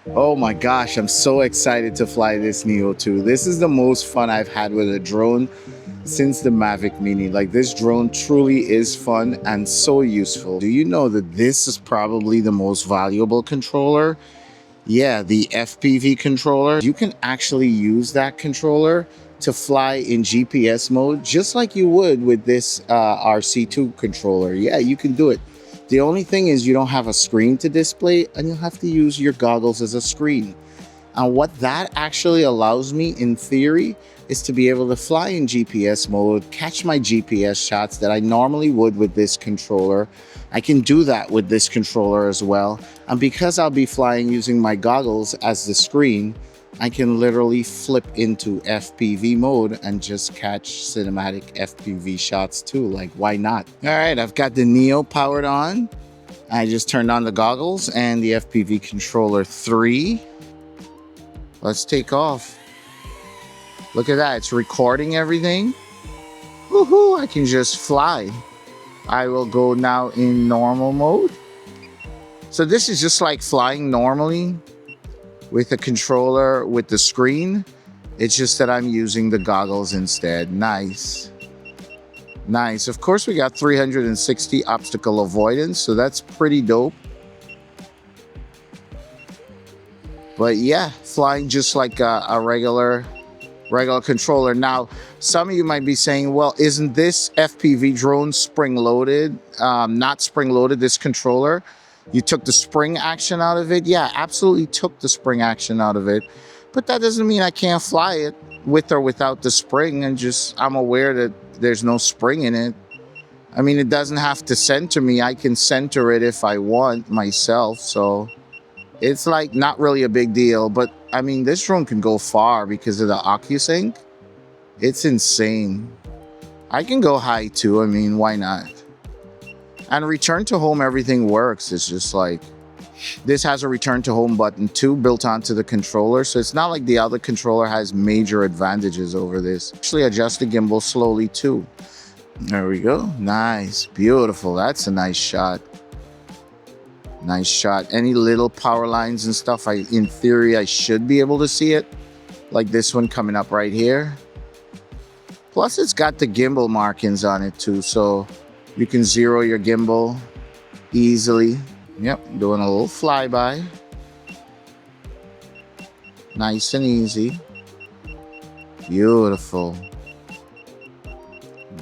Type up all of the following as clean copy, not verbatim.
Oh my gosh, I'm so excited to fly this Neo 2. This is the most fun I've had with a drone since the Mavic Mini. Like, this drone truly is fun and so useful. Do you know that this is probably the most valuable controller? Yeah, the FPV controller. You can actually use that controller to fly in GPS mode just like you would with this RC2 controller. Yeah, you can do it. The only thing is you don't have a screen to display and you'll have to use your goggles as a screen. And what that actually allows me in theory is to be able to fly in GPS mode, catch my GPS shots that I normally would with this controller. I can do that with this controller as well. And because I'll be flying using my goggles as the screen, I can literally flip into FPV mode and just catch cinematic FPV shots too. Like, why not? All right, I've got the Neo powered on. I just turned on the goggles and the FPV controller 3. Let's take off. Look at that, it's recording everything. Woohoo, I can just fly. I will go now in normal mode. So this is just like flying normally with a controller with the screen. It's just that I'm using the goggles instead. Nice. Nice. Of course, we got 360 obstacle avoidance, so that's pretty dope. But yeah, flying just like a regular controller. Now, some of you might be saying, well, isn't this FPV drone spring-loaded? Not spring-loaded, this controller. You took the spring action out of it? Yeah, absolutely took the spring action out of it. But that doesn't mean I can't fly it with or without the spring, and just I'm aware that there's no spring in it. I mean, it doesn't have to center me. I can center it if I want myself, so it's like not really a big deal. But I mean, this drone can go far because of the OcuSync. It's insane. I can go high too. I mean, why not? And return to home, everything works. It's just like, this has a return to home button too built onto the controller. So it's not like the other controller has major advantages over this. Actually adjust the gimbal slowly too. There we go. Nice, beautiful. That's a nice shot. Nice shot. Any little power lines and stuff, in theory, I should be able to see it. Like this one coming up right here. Plus it's got the gimbal markings on it too. So you can zero your gimbal easily. Yep, doing a little flyby. Nice and easy. Beautiful.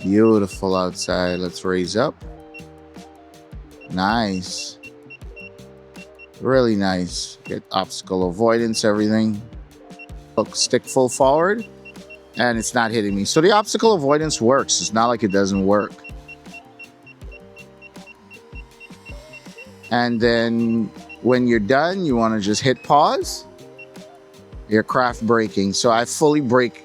Beautiful outside. Let's raise up. Nice. Really nice. Get obstacle avoidance, everything. Look, stick full forward, and it's not hitting me. So the obstacle avoidance works. It's not like it doesn't work. And then when you're done, you want to just hit pause. Aircraft braking. So I fully brake.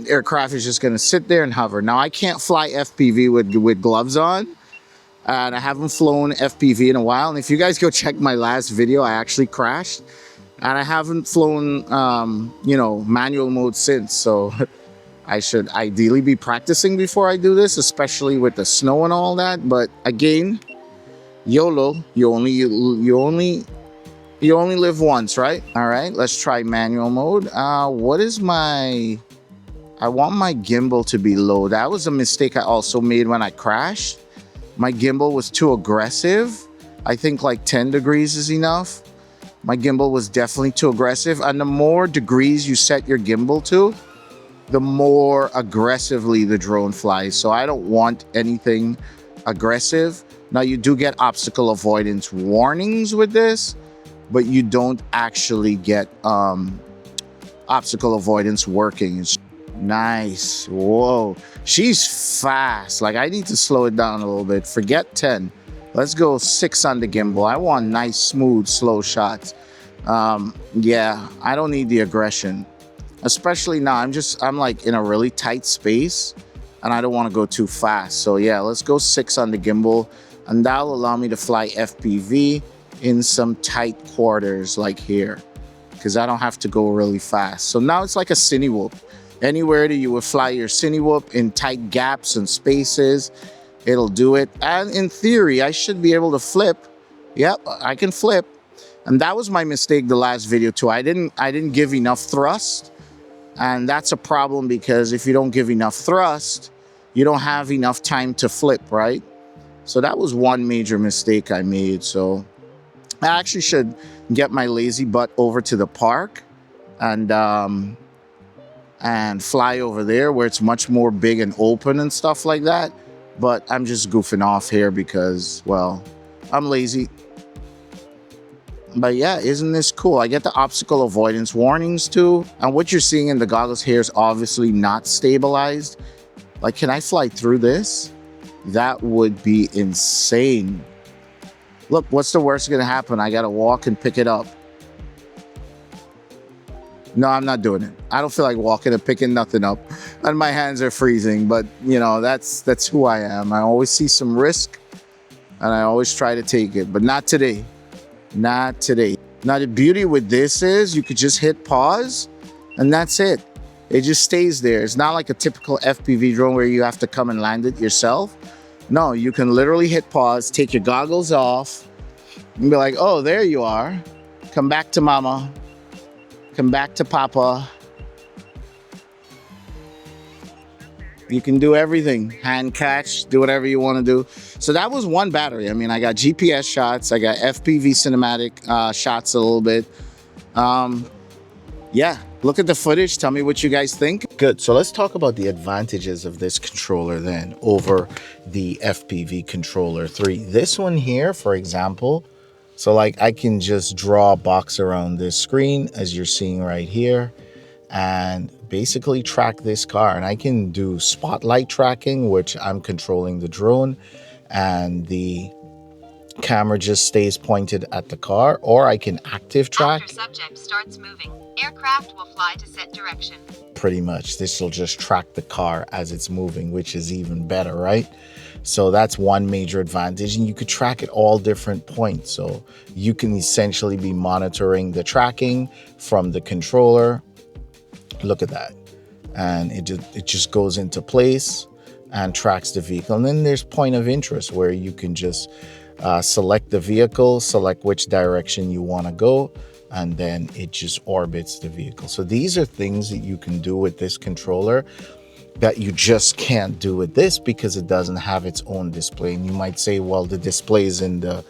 Aircraft is just going to sit there and hover. Now I can't fly FPV with gloves on. And I haven't flown FPV in a while. And if you guys go check my last video, I actually crashed. And I haven't flown, manual mode since. So I should ideally be practicing before I do this, especially with the snow and all that. But again, YOLO, you only live once, right? All right, let's try manual mode. I want my gimbal to be low. That was a mistake I also made when I crashed. My gimbal was too aggressive. I think like 10 degrees is enough. My gimbal was definitely too aggressive. And the more degrees you set your gimbal to, the more aggressively the drone flies. So I don't want anything aggressive. Now you do get obstacle avoidance warnings with this, but you don't actually get obstacle avoidance working. It's nice. Whoa, she's fast. Like, I need to slow it down a little bit. Forget 10. Let's go 6 on the gimbal. I want nice, smooth, slow shots. Yeah, I don't need the aggression. Especially now, I'm like in a really tight space and I don't want to go too fast. So yeah, let's go 6 on the gimbal. And that'll allow me to fly FPV in some tight quarters like here, because I don't have to go really fast. So now it's like a Cinwhoop. Anywhere that you would fly your Cinwhoop in tight gaps and spaces, it'll do it. And in theory, I should be able to flip. Yep, I can flip. And that was my mistake the last video too. I didn't give enough thrust. And that's a problem because if you don't give enough thrust, you don't have enough time to flip, right? So that was one major mistake I made. So I actually should get my lazy butt over to the park and fly over there where it's much more big and open and stuff like that. But I'm just goofing off here because, well, I'm lazy. But yeah, isn't this cool? I get the obstacle avoidance warnings too. And what you're seeing in the goggles here is obviously not stabilized. Like, can I fly through this? That would be insane. Look, what's the worst gonna happen? I gotta walk and pick it up. No, I'm not doing it. I don't feel like walking and picking nothing up. And my hands are freezing, but you know, that's who I am. I always see some risk and I always try to take it, but not today. Not today. Now the beauty with this is you could just hit pause and that's it. It just stays there. It's not like a typical FPV drone where you have to come and land it yourself. No, you can literally hit pause, take your goggles off, and be like, oh, there you are. Come back to mama. Come back to papa. You can do everything. Hand catch, do whatever you want to do. So that was one battery. I mean, I got GPS shots. I got FPV cinematic shots a little bit. Yeah, look at the footage. Tell me what you guys think. Good. So let's talk about the advantages of this controller then over the FPV Controller 3. This one here, for example, so like I can just draw a box around this screen as you're seeing right here and basically track this car. And I can do spotlight tracking, which I'm controlling the drone and the camera just stays pointed at the car, or I can ActiveTrack. After subject starts moving, aircraft will fly to set direction. Pretty much, this will just track the car as it's moving, which is even better, right? So that's one major advantage, and you could track at all different points. So you can essentially be monitoring the tracking from the controller. Look at that. And it just goes into place and tracks the vehicle. And then there's point of interest where you can just select the vehicle, select which direction you want to go, and then it just orbits the vehicle. So these are things that you can do with this controller that you just can't do with this because it doesn't have its own display. And you might say, well, the display is in the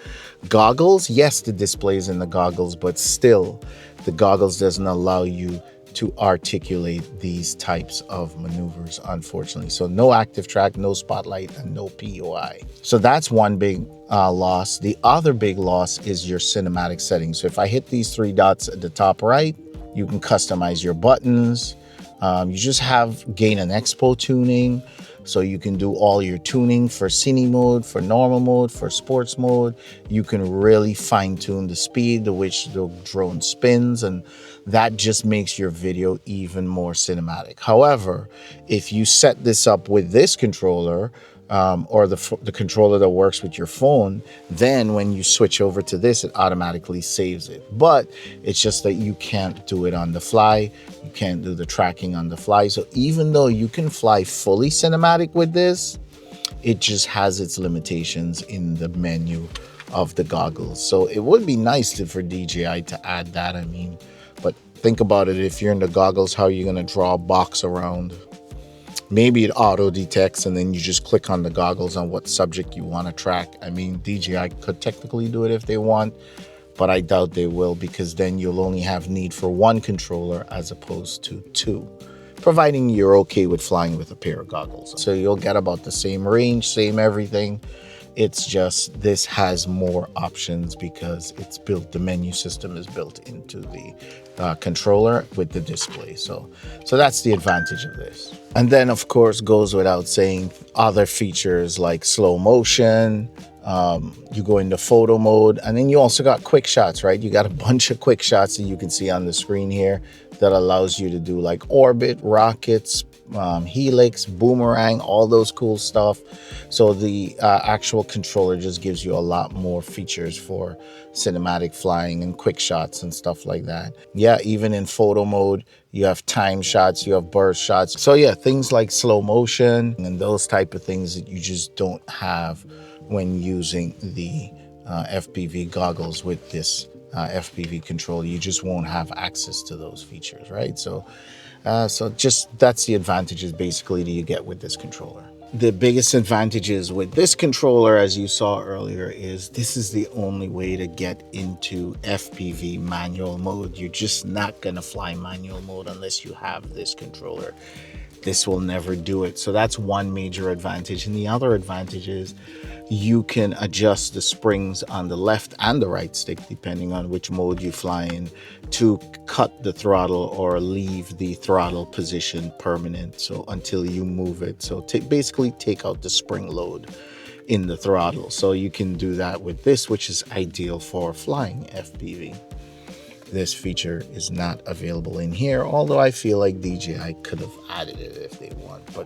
goggles. Yes, the display is in the goggles, but still the goggles doesn't allow you to articulate these types of maneuvers, unfortunately. So no ActiveTrack, no spotlight, and no POI. So that's one big loss. The other big loss is your cinematic settings. So if I hit these three dots at the top right, you can customize your buttons. You just have gain and expo tuning. So you can do all your tuning for cine mode, for normal mode, for sports mode. You can really fine tune the speed to which the drone spins, and that just makes your video even more cinematic. However, if you set this up with this controller, or the controller that works with your phone, then when you switch over to this, it automatically saves it. But it's just that you can't do it on the fly. You can't do the tracking on the fly. So even though you can fly fully cinematic with this, it just has its limitations in the menu of the goggles. So it would be nice for DJI to add that. I mean, but think about it. If you're in the goggles, how are you going to draw a box around? Maybe it auto detects and then you just click on the goggles on what subject you want to track. I mean, DJI could technically do it if they want, but I doubt they will, because then you'll only have need for one controller as opposed to two, providing you're okay with flying with a pair of goggles. So you'll get about the same range, same everything. It's just this has more options because it's built, the menu system is built into the controller with the display. So that's the advantage of this. And then of course goes without saying other features like slow motion, you go into photo mode, and then you also got quick shots, right? You got a bunch of quick shots that you can see on the screen here that allows you to do like orbit, rockets, helix, boomerang, all those cool stuff. So the actual controller just gives you a lot more features for cinematic flying and quick shots and stuff like that. Yeah, even in photo mode, you have time shots, you have burst shots. So yeah, things like slow motion and those type of things that you just don't have when using the FPV goggles with this FPV controller, you just won't have access to those features, right? So just that's the advantages basically that you get with this controller. The biggest advantages with this controller, as you saw earlier, is this is the only way to get into FPV manual mode. You're just not gonna fly manual mode unless you have this controller. This will never do it. So that's one major advantage. And the other advantage is you can adjust the springs on the left and the right stick, depending on which mode you fly in, to cut the throttle or leave the throttle position permanent. So until you move it. So basically take out the spring load in the throttle. So you can do that with this, which is ideal for flying FPV. This feature is not available in here, although I feel like DJI could have added it if they want, but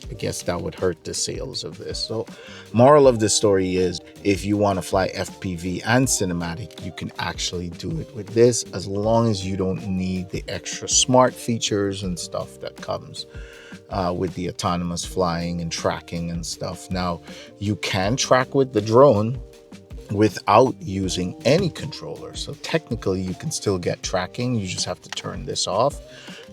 I guess that would hurt the sales of this. So moral of the story is, if you want to fly FPV and cinematic, you can actually do it with this, as long as you don't need the extra smart features and stuff that comes with the autonomous flying and tracking and stuff. Now, you can track with the drone without using any controller. So technically you can still get tracking. You just have to turn this off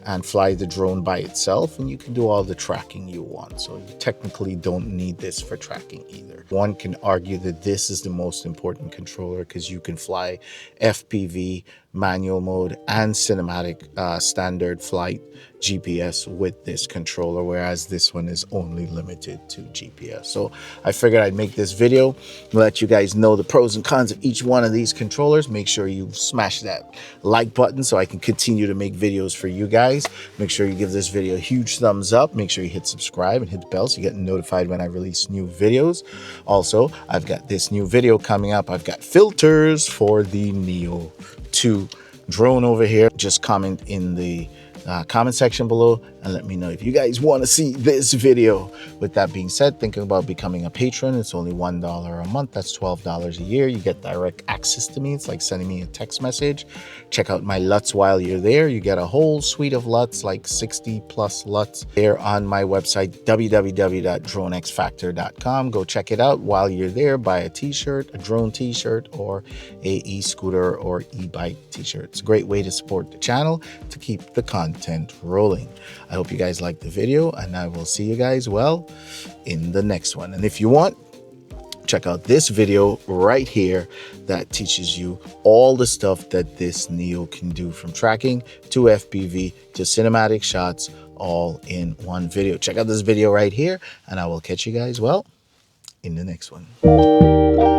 and fly the drone by itself, and you can do all the tracking you want. So you technically don't need this for tracking either. One can argue that this is the most important controller because you can fly FPV manual mode and cinematic standard flight GPS with this controller, whereas this one is only limited to GPS. So I figured I'd make this video, let you guys know the pros and cons of each one of these controllers. Make sure you smash that like button so I can continue to make videos for you guys. Make sure you give this video a huge thumbs up. Make sure you hit subscribe and hit the bell so you get notified when I release new videos. Also, I've got this new video coming up. I've got filters for the NEO 2 drone over here. Just comment in the comment section below and let me know if you guys want to see this video. With that being said, thinking about becoming a patron, it's only $1 a month. That's $12 a year. You get direct access to me. It's like sending me a text message. Check out my LUTs while you're there. You get a whole suite of LUTs, like 60 plus LUTs there on my website, www.dronexfactor.com. Go check it out while you're there. Buy a t-shirt, a drone t-shirt, or a e-scooter or e-bike t-shirt. It's a great way to support the channel, to keep the content rolling. I hope you guys liked the video, and I will see you guys, well, in the next one. And if you want, check out this video right here that teaches you all the stuff that this NEO can do, from tracking to FPV to cinematic shots, all in one video. Check out this video right here, and I will catch you guys, well, in the next one.